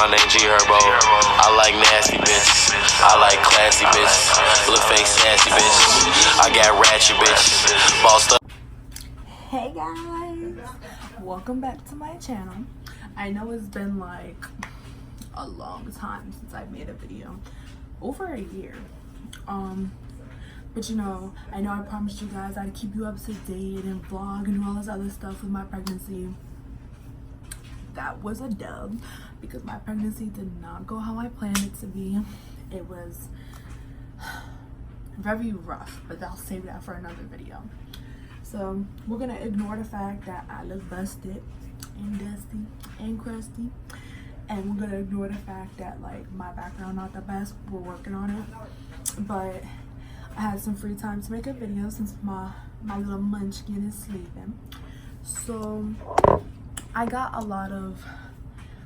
my name G Herbo. I like nasty bitch. I like classy bitch. Little face sassy bitch. I got ratchet bitch. Bossed up. Hey guys, welcome back to my channel. I know it's been like a long time since I made a video, over a year. But you know I promised you guys I'd keep you up to date and vlog and do all this other stuff with my pregnancy. That was a dub because my pregnancy did not go how I planned it to be. It was very rough, but I'll save that for another video. So we're gonna ignore the fact that I look busted and dusty and crusty, and we're gonna ignore the fact that like my background not the best. We're working on it, but I had some free time to make a video since my little munchkin is sleeping. So I got a lot of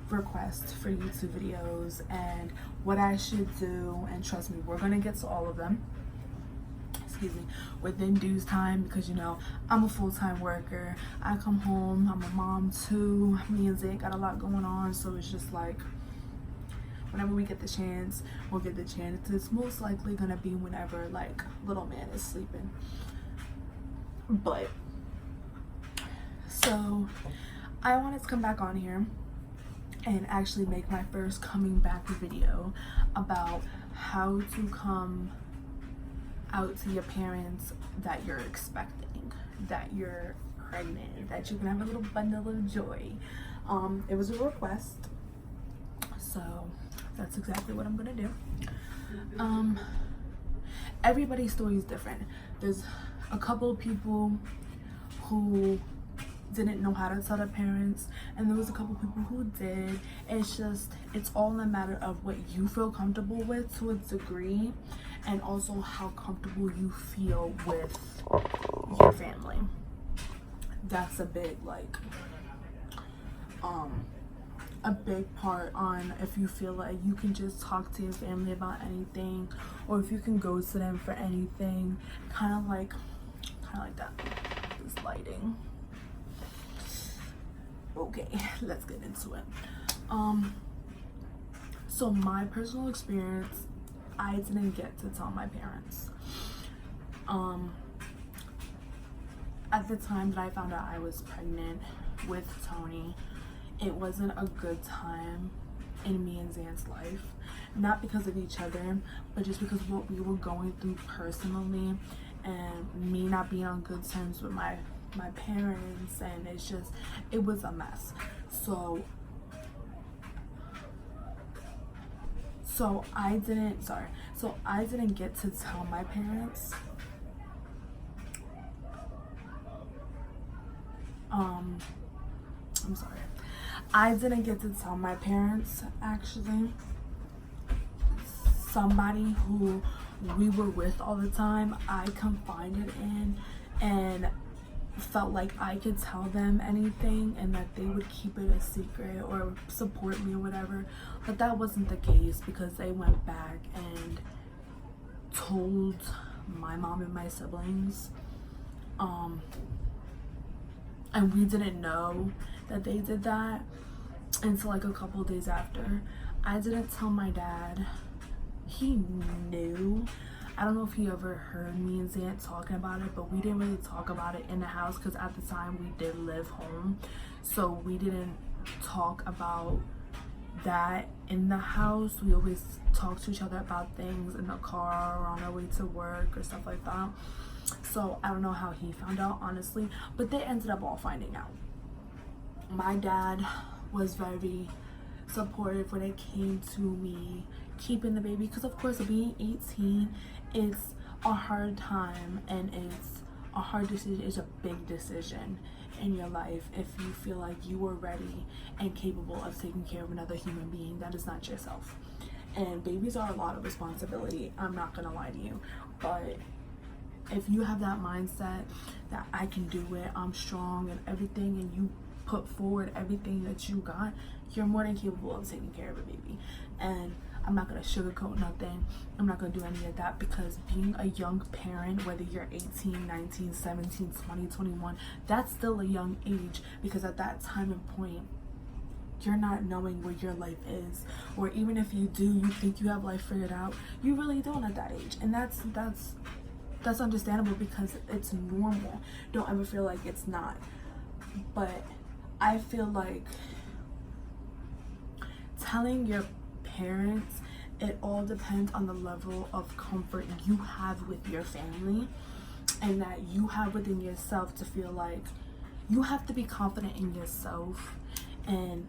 requests for YouTube videos and what I should do, and trust me, we're gonna get to all of them, excuse me, within due time, because you know I'm a full-time worker. I come home, I'm a mom too. Me and Zach got a lot going on, so it's just like whenever we get the chance, we'll get the chance. It's most likely gonna be whenever like little man is sleeping. But so I wanted to come back on here and actually make my first coming back video about how to come out to your parents that you're expecting, that you're pregnant, that you can have a little bundle of joy. It was a request, so that's exactly what I'm gonna do. Everybody's story is different. There's a couple of people who didn't know how to tell their parents, and there was a couple people who did. It's all in a matter of what you feel comfortable with to a degree, and also how comfortable you feel with your family. That's a big a big part on if you feel like you can just talk to your family about anything, or if you can go to them for anything. Kind of like that. This lighting. Okay, let's get into it. So my personal experience, I didn't get to tell my parents. At the time that I found out I was pregnant with Tony, it wasn't a good time in me and Zan's life. Not because of each other, but just because of what we were going through personally, and me not being on good terms with my parents, and it was a mess. So I didn't get to tell my parents. I'm sorry. I didn't get to tell my parents, actually. Somebody who we were with all the time, I confided in and felt like I could tell them anything and that they would keep it a secret or support me or whatever. But that wasn't the case, because they went back and told my mom and my siblings. And we didn't know that they did that until like a couple days after. I didn't tell my dad. He knew. I don't know if he ever heard me and Zant talking about it, but we didn't really talk about it in the house because at the time we did live home. So we didn't talk about that in the house. We always talked to each other about things in the car or on our way to work or stuff like that. So I don't know how he found out, honestly, but they ended up all finding out. My dad was very supportive when it came to me keeping the baby, because of course being 18, it's a hard time and it's a hard decision. It's a big decision in your life if you feel like you are ready and capable of taking care of another human being that is not yourself. And babies are a lot of responsibility, I'm not gonna lie to you, but if you have that mindset that I can do it, I'm strong and everything, and you put forward everything that you got, you're more than capable of taking care of a baby. And I'm not going to sugarcoat nothing. I'm not going to do any of that, because being a young parent, whether you're 18, 19, 17, 20, 21, that's still a young age, because at that time and point, you're not knowing where your life is, or even if you do, you think you have life figured out. You really don't at that age, and that's understandable because it's normal. Don't ever feel like it's not. But I feel like telling your parents, it all depends on the level of comfort you have with your family, and that you have within yourself to feel like you have to be confident in yourself and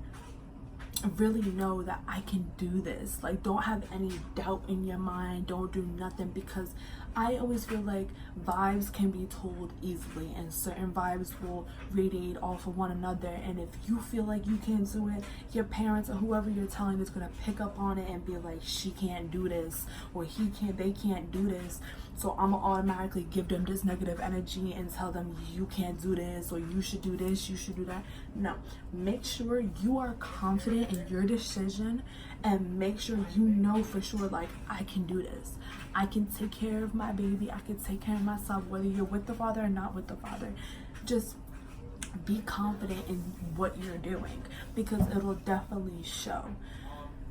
really know that I can do this. Like, don't have any doubt in your mind. Don't do nothing, because I always feel like vibes can be told easily, and certain vibes will radiate off of one another. And if you feel like you can't do it, your parents or whoever you're telling is gonna pick up on it and be like, she can't do this, or they can't do this. So I'm gonna automatically give them this negative energy and tell them you can't do this, or you should do this, you should do that. No, make sure you are confident in your decision, and make sure you know for sure, like, I can do this. I can take care of my baby. I can take care of myself, whether you're with the father or not with the father. Just be confident in what you're doing, because it'll definitely show.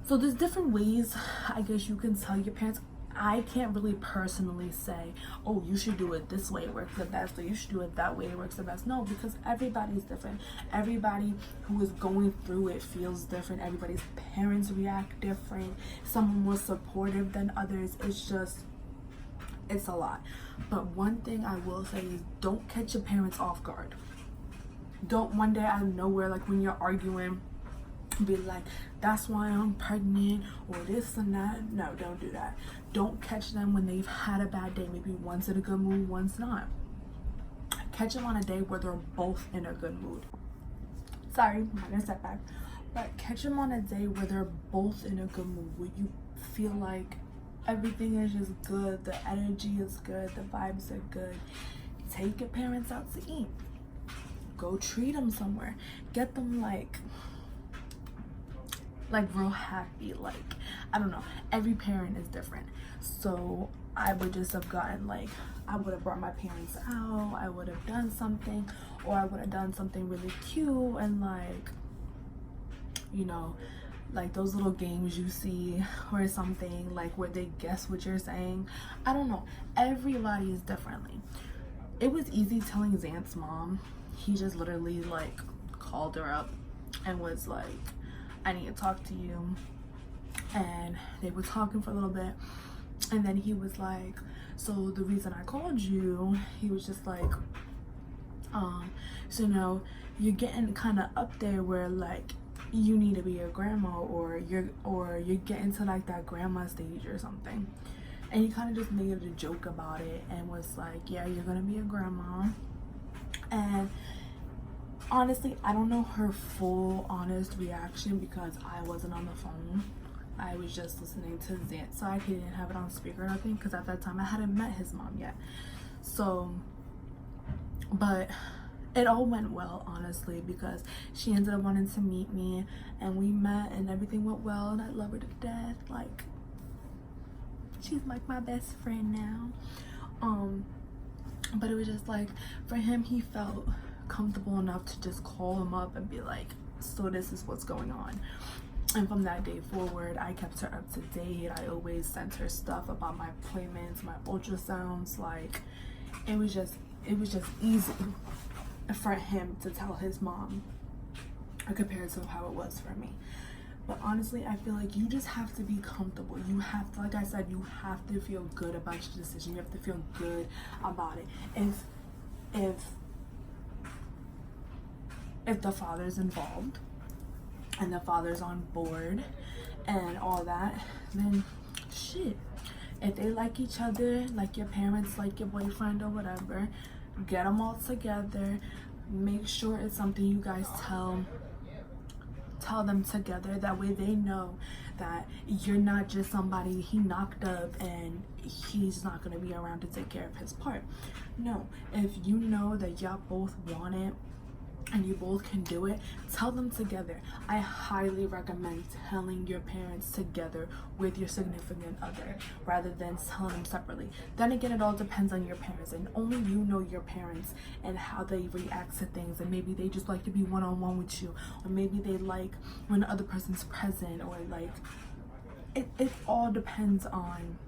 So there's different ways, I guess, you can tell your parents. I can't really personally say, oh, you should do it this way, it works the best, or you should do it that way, it works the best. No, because everybody's different. Everybody who is going through it feels different. Everybody's parents react different. Some are more supportive than others. It's a lot. But one thing I will say is, don't catch your parents off guard. Don't one day out of nowhere, like when you're arguing, be like, that's why I'm pregnant, or this and that. No, don't do that. Don't catch them when they've had a bad day. Maybe one's in a good mood, one's not. Catch them on a day where they're both in a good mood. Sorry, minor setback. But catch them on a day where they're both in a good mood, where you feel like everything is just good, the energy is good, the vibes are good. Take your parents out to eat. Go treat them somewhere. Get them like real happy. Like, I don't know, every parent is different. So I would just have gotten, like, I would have brought my parents out, I would have done something, or I would have done something really cute, and like, you know, like those little games you see or something, like where they guess what you're saying. I don't know, everybody is differently. It was easy telling Xant's mom. He just literally like called her up and was like, I need to talk to you. And they were talking for a little bit, and then he was like, so the reason I called you, he was just like, so you know, you're getting kind of up there where like you need to be a grandma, or you're getting to like that grandma stage or something. And he kind of just made a joke about it and was like, yeah, you're gonna be a grandma. And honestly, I don't know her full honest reaction because I wasn't on the phone. I was just listening to Xant's side. He didn't have it on speaker or nothing, because at that time I hadn't met his mom yet. So, but it all went well, honestly, because she ended up wanting to meet me, and we met and everything went well, and I love her to death. Like, she's like my best friend now. But it was just like, for him, he felt comfortable enough to just call him up and be like, so this is what's going on. And from that day forward, I kept her up to date. I always sent her stuff about my appointments, my ultrasounds. Like, it was just easy for him to tell his mom compared to how it was for me. But honestly, I feel like you just have to be comfortable. You have to, like I said, you have to feel good about your decision. You have to feel good about it. If the father's involved and the father's on board and all that, then shit. If they like each other, like your parents like your boyfriend or whatever, get them all together. Make sure it's something you guys tell them together. That way they know that you're not just somebody he knocked up and he's not going to be around to take care of his part. No, if you know that y'all both want it and you both can do it, tell them together. I highly recommend telling your parents together with your significant other rather than telling them separately. Then again, it all depends on your parents, and only you know your parents and how they react to things, and maybe they just like to be one-on-one with you, or maybe they like when the other person's present, or like it all depends on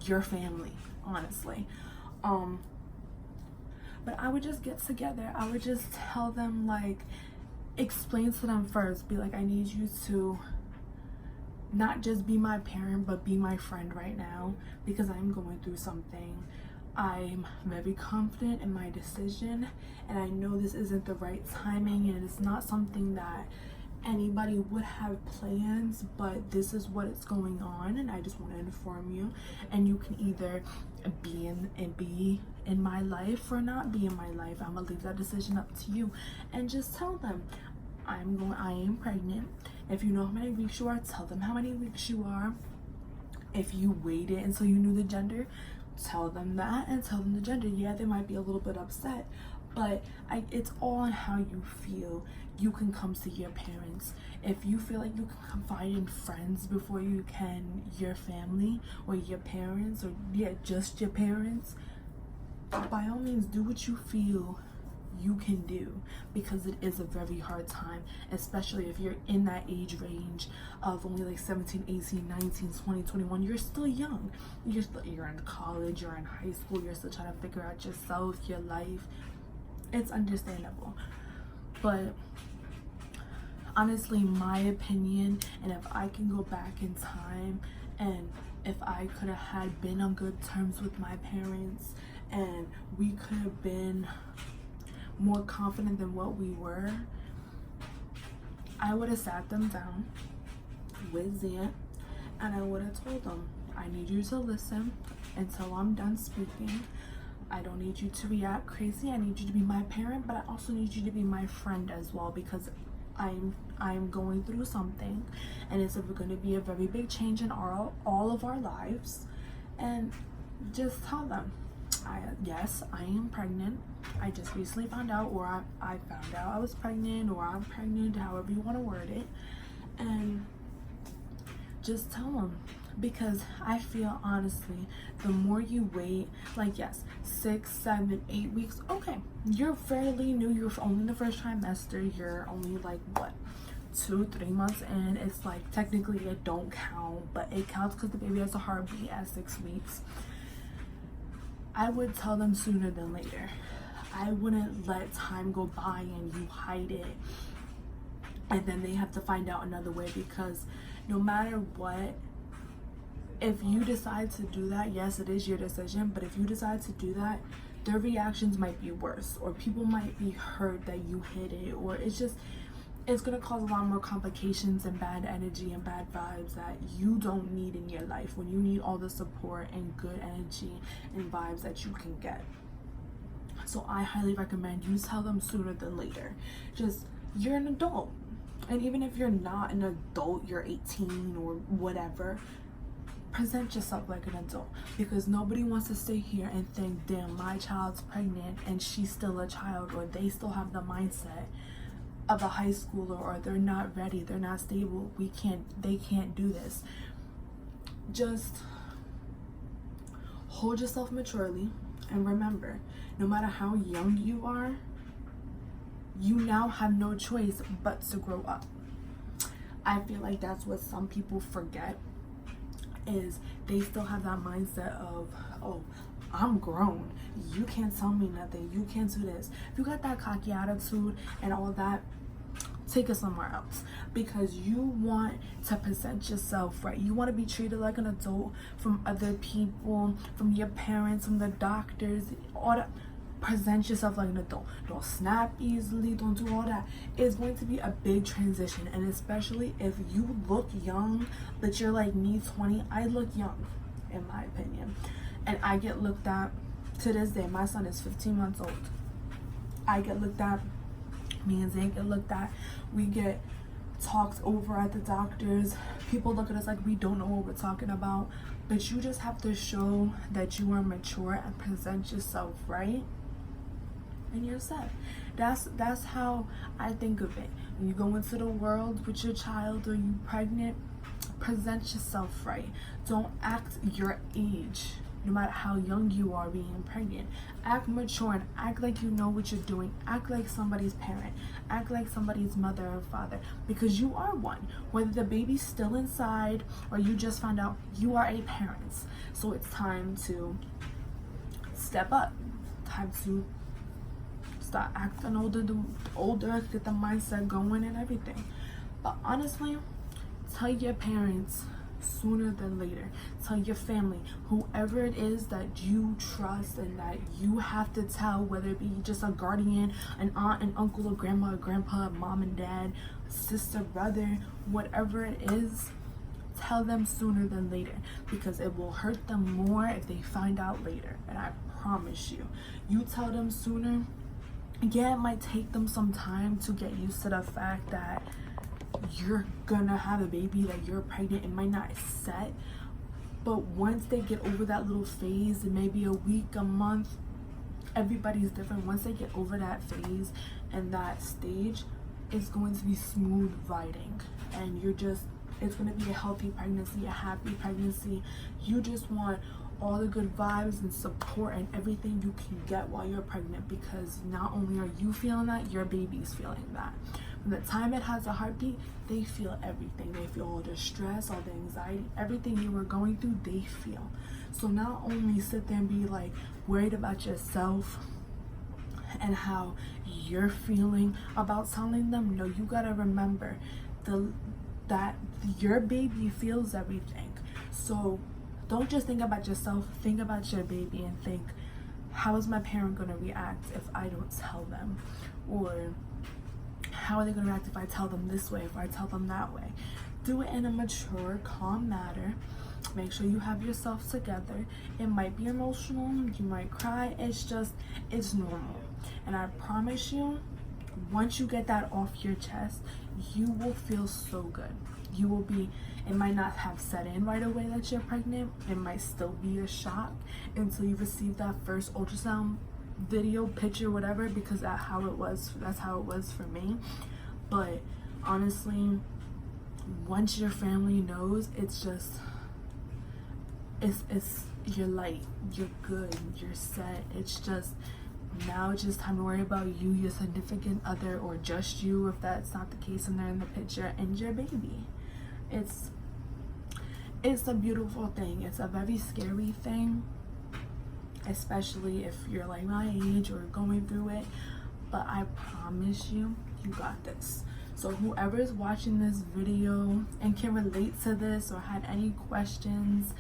your family, honestly. But I would just get together. I would just tell them, like, explain to them first. Be like, I need you to not just be my parent, but be my friend right now, because I'm going through something. I'm very confident in my decision, and I know this isn't the right timing, and it's not something that anybody would have plans, but this is what is going on, and I just want to inform you. And you can either be in my life or not be in my life. I'm gonna leave that decision up to you. And just tell them I am pregnant. If you know how many weeks you are, tell them how many weeks you are. If you waited until you knew the gender, tell them that, and tell them the gender. Yeah, they might be a little bit upset, but it's all on how you feel. You can come to your parents. If you feel like you can confide in friends before you can your family or your parents, or just your parents, by all means do what you feel you can do, because it is a very hard time, especially if you're in that age range of only like 17, 18, 19, 20, 21. You're still young. You're in college, you're in high school, you're still trying to figure out yourself, your life. It's understandable. But honestly, my opinion, and if I can go back in time, and if I could have had been on good terms with my parents, and we could have been more confident than what we were, I would have sat them down with Zant, and I would have told them, I need you to listen until I'm done speaking. I don't need you to react crazy. I need you to be my parent, but I also need you to be my friend as well, because I'm going through something, and it's going to be a very big change in all of our lives. And just tell them, yes, I am pregnant. I just recently found out, or I found out I was pregnant, or I'm pregnant, however you want to word it. And just tell them, because I feel honestly, the more you wait, like, yes, 6, 7, 8 weeks, okay, you're fairly new, you're only in the first trimester, you're only like what, 2-3 months in. It's like technically it don't count, but it counts because the baby has a heartbeat at 6 weeks. I would tell them sooner than later. I wouldn't let time go by and you hide it and then they have to find out another way, because no matter what, if you decide to do that, yes, it is your decision, but if you decide to do that, their reactions might be worse, or people might be hurt that you hid it, or it's gonna cause a lot more complications and bad energy and bad vibes that you don't need in your life, when you need all the support and good energy and vibes that you can get. So I highly recommend you tell them sooner than later. Just, you're an adult, and even if you're not an adult, you're 18 or whatever, present yourself like an adult, because nobody wants to stay here and think, damn, my child's pregnant and she's still a child, or they still have the mindset of a high schooler, or they're not ready, they're not stable, they can't do this. Just hold yourself maturely, and remember, no matter how young you are, you now have no choice but to grow up. I feel like that's what some people forget, is they still have that mindset of, oh, I'm grown, you can't tell me nothing, you can't do this. If you got that cocky attitude and all that, take it somewhere else, because you want to present yourself right. You want to be treated like an adult from other people, from your parents, from the doctors, all that. Present yourself like an adult. Don't snap easily, don't do all that. It's going to be a big transition, and especially if you look young, but you're like me, 20. I look young, in my opinion, and I get looked at to this day. My son is 15 months old. I get looked at, me and Zane get looked at, we get talked over at the doctors. People look at us like we don't know what we're talking about, but you just have to show that you are mature and present yourself right, and you're set. That's how I think of it. When you go into the world with your child or you pregnant, present yourself right. Don't act your age, no matter how young you are being pregnant. Act mature and act like you know what you're doing. Act like somebody's parent. Act like somebody's mother or father, because you are one. Whether the baby's still inside or you just found out, you are a parent. So it's time to step up. Time to start acting older, get the mindset going and everything. But honestly, tell your parents sooner than later. Tell your family, whoever it is that you trust and that you have to tell, whether it be just a guardian, an aunt, an uncle, a grandma, a grandpa, mom and dad, sister, brother, whatever it is, tell them sooner than later, because it will hurt them more if they find out later. And I promise you, you tell them sooner. Yeah, it might take them some time to get used to the fact that you're gonna have a baby, that you're pregnant. It might not set, but once they get over that little phase, it may be a week, a month, everybody's different. Once they get over that phase and that stage, it's going to be smooth riding, and it's going to be a healthy pregnancy, a happy pregnancy. You just want all the good vibes and support and everything you can get while you're pregnant, because not only are you feeling that, your baby's feeling that. From the time it has a heartbeat, they feel everything. They feel all the stress, all the anxiety, everything you were going through, they feel. So not only sit there and be like worried about yourself and how you're feeling about telling them, no, you gotta remember that your baby feels everything. So don't just think about yourself, think about your baby and think, how is my parent gonna react if I don't tell them? Or how are they gonna react if I tell them this way, if I tell them that way? Do it in a mature, calm manner. Make sure you have yourself together. It might be emotional, you might cry, it's normal. And I promise you, once you get that off your chest, you will feel so good. It might not have set in right away that you're pregnant. It might still be a shock until you receive that first ultrasound video, picture, whatever, because that's how it was for me. But honestly, once your family knows, it's you're light, you're good, you're set. Now it's just time to worry about you, your significant other, or just you if that's not the case and they're in the picture, and your baby. It's a beautiful thing. It's a very scary thing, especially if you're like my age or going through it, but I promise you, you got this. So whoever is watching this video and can relate to this or had any questions,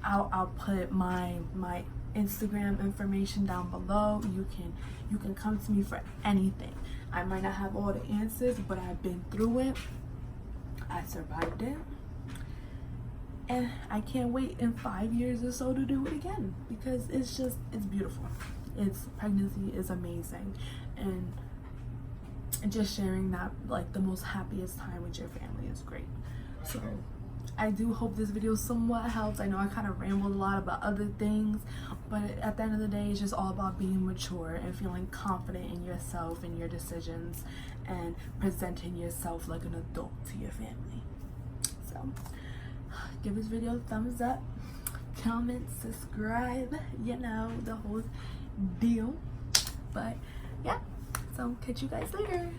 I'll put my Instagram information down below. You can come to me for anything. I might not have all the answers, but I've been through it. I survived it, and I can't wait in 5 years or so to do it again, because it's beautiful. Pregnancy is amazing, and just sharing that, like, the most happiest time with your family is great. So I do hope this video somewhat helps. I know I kind of rambled a lot about other things, but at the end of the day, it's just all about being mature and feeling confident in yourself and your decisions and presenting yourself like an adult to your family. So give this video a thumbs up, comment, subscribe, you know, the whole deal. But yeah, so catch you guys later.